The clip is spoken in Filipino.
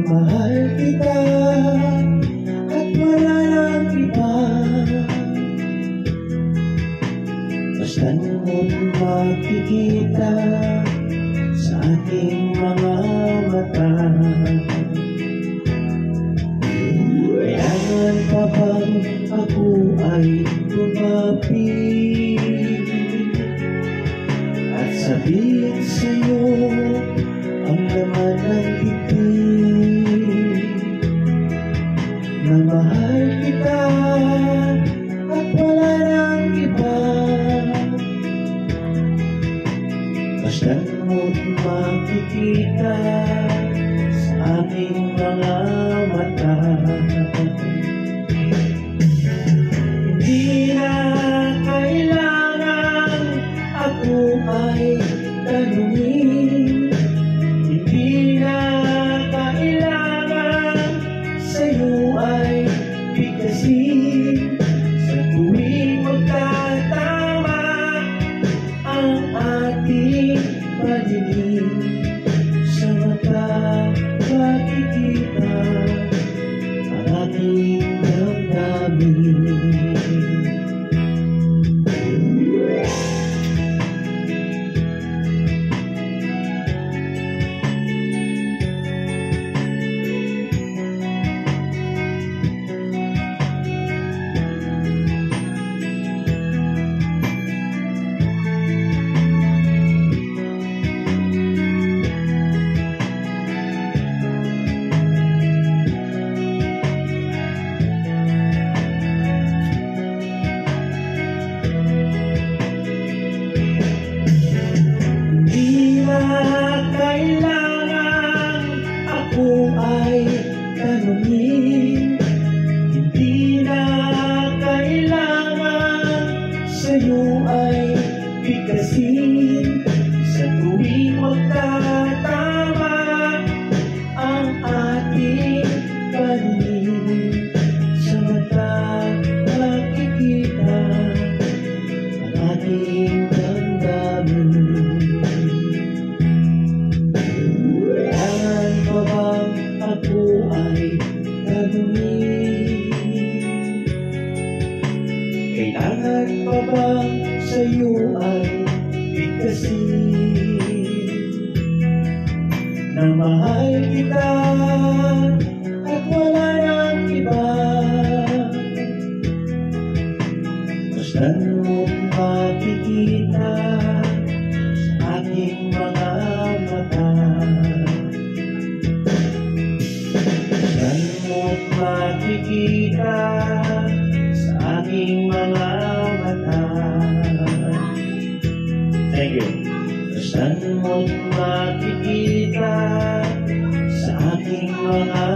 mahal kita at wala nang iba. Basta mo't makikita sa aking mga mata. Kailangan pa bang ako ay lumapit at sabihin sa'yo ang laman ng dibdib, na mahal kita at wala nang iba. Basta mo't makikita sa aking mga mata. Hindi na kailangan ako ay tanungin, hindi na kailangan sa'yo ay bigkasin. Sa tuwing magtatama ang ating pagdinig, sa mata makikita ang ating damdamin. Kailangan ako ay tanungin, hindi na kailangan sa'yo ay bigkasin. Sa tuwing magtatama ang ating paningin, sa mata makikita ang ating damdamin. Ako ay tanungin, kailangan pa bang sa'yo ay bigkasin, na mahal kita at wala nang iba. Basta mo't makikita sa aking mga mata. Makikita sa aking mga mata. Thank you. Saan mo't makikita sa aking mga